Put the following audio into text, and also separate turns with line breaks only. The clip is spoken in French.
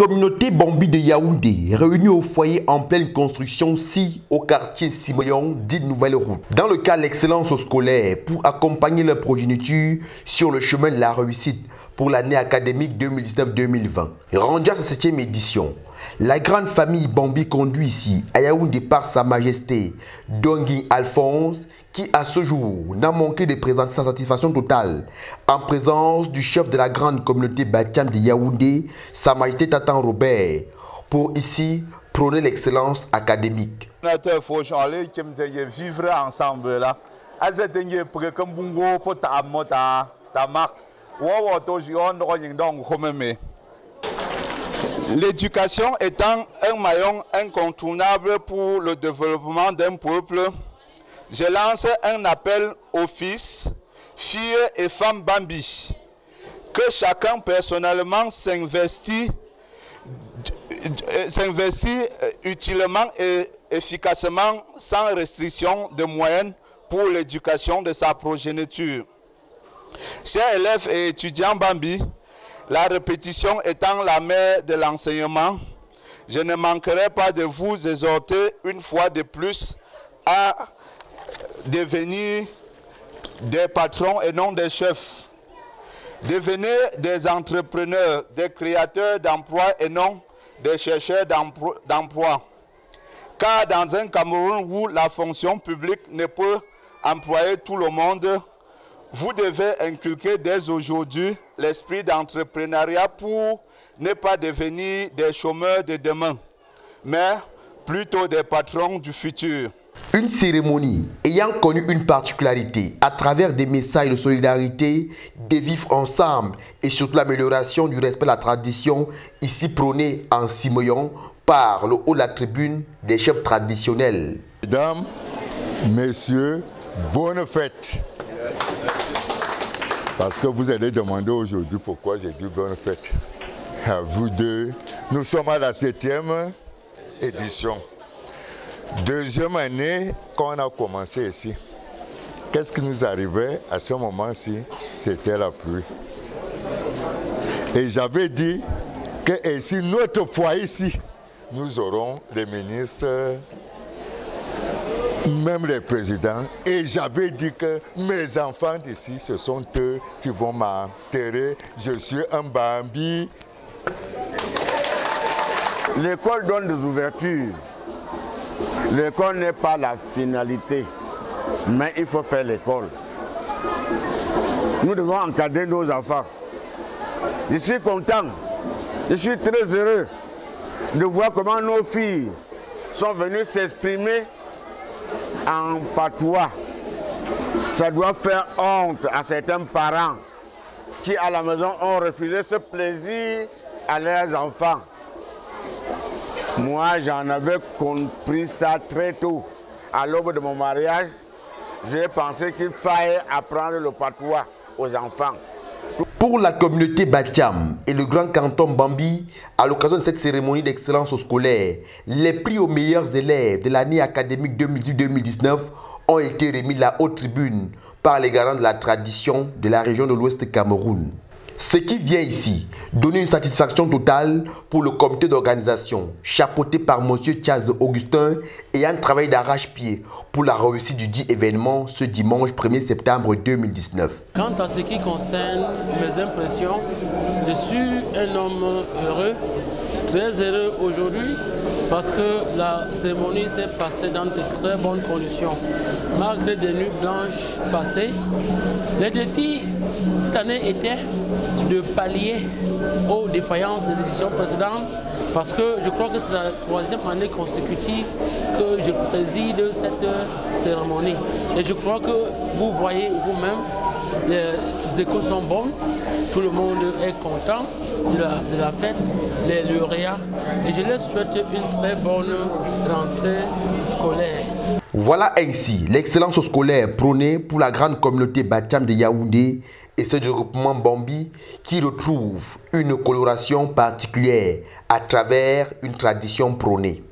communauté Bambi de Yaoundé, réunie au foyer en pleine construction, si au quartier Simoyon, dit Nouvelle Route. Dans le cas de l'excellence scolaire, pour accompagner leur progéniture sur le chemin de la réussite pour l'année académique 2019-2020. Rendue à sa 7e édition, la grande famille Bambi conduit ici à Yaoundé par Sa Majesté Dongui Alphonse, qui à ce jour n'a manqué de présenter sa satisfaction totale en présence du chef de la grande communauté Batiam de Yaoundé, Sa Majesté Tatan Robert, pour ici prôner l'excellence académique.
Il faut vivre ensemble là. L'éducation étant un maillon incontournable pour le développement d'un peuple, je lance un appel aux fils, filles et femmes Bambi, que chacun personnellement s'investit utilement et efficacement sans restriction de moyens pour l'éducation de sa progéniture. Chers élèves et étudiants Bambi, la répétition étant la mère de l'enseignement, je ne manquerai pas de vous exhorter une fois de plus à devenir des patrons et non des chefs. Devenez des entrepreneurs, des créateurs d'emplois et non des chercheurs d'emploi. Car dans un Cameroun où la fonction publique ne peut employer tout le monde, vous devez inculquer dès aujourd'hui l'esprit d'entrepreneuriat pour ne pas devenir des chômeurs de demain, mais plutôt des patrons du futur.
Une cérémonie ayant connu une particularité à travers des messages de solidarité, de vivre ensemble et surtout l'amélioration du respect de la tradition, ici prônée en Simoyon par le haut de la tribune des chefs traditionnels.
Mesdames, messieurs, bonne fête. Parce que vous allez demander aujourd'hui pourquoi j'ai dit bonne fête. À vous deux, nous sommes à la 7e édition. Deuxième année qu'on a commencé ici. Qu'est-ce qui nous arrivait à ce moment-ci? C'était la pluie. Et j'avais dit que ici, notre foyer ici, nous aurons des ministres, même les présidents. Et j'avais dit que mes enfants d'ici, ce sont eux qui vont m'enterrer. Je suis un Bambi.
L'école donne des ouvertures. L'école n'est pas la finalité, mais il faut faire l'école. Nous devons encadrer nos enfants. Je suis content, je suis très heureux de voir comment nos filles sont venues s'exprimer en patois. Ça doit faire honte à certains parents qui à la maison ont refusé ce plaisir à leurs enfants. Moi, j'en avais compris ça très tôt. À l'aube de mon mariage, j'ai pensé qu'il fallait apprendre le patois aux enfants.
Pour la communauté Batiam et le grand canton Bambi, à l'occasion de cette cérémonie d'excellence scolaire, les prix aux meilleurs élèves de l'année académique 2018-2019 ont été remis à la haute tribune par les garants de la tradition de la région de l'Ouest Cameroun. Ce qui vient ici donner une satisfaction totale pour le comité d'organisation, chapeauté par M. Chaz Augustin, ayant travaillé d'arrache-pied pour la réussite du dit événement ce dimanche 1er septembre 2019.
Quant à ce qui concerne mes impressions, je suis un homme heureux, très heureux aujourd'hui, parce que la cérémonie s'est passée dans de très bonnes conditions. Malgré des nuits blanches passées, les défis cette année étaient de pallier aux défaillances des éditions précédentes, parce que je crois que c'est la 3e année consécutive que je préside cette cérémonie. Et je crois que vous voyez vous-même, les échos sont bons, tout le monde est content de la fête, les lauréats, et je leur souhaite une très bonne rentrée scolaire.
Voilà ainsi l'excellence scolaire prônée pour la grande communauté Batiam de Yaoundé et ce regroupement Bambi qui retrouve une coloration particulière à travers une tradition prônée.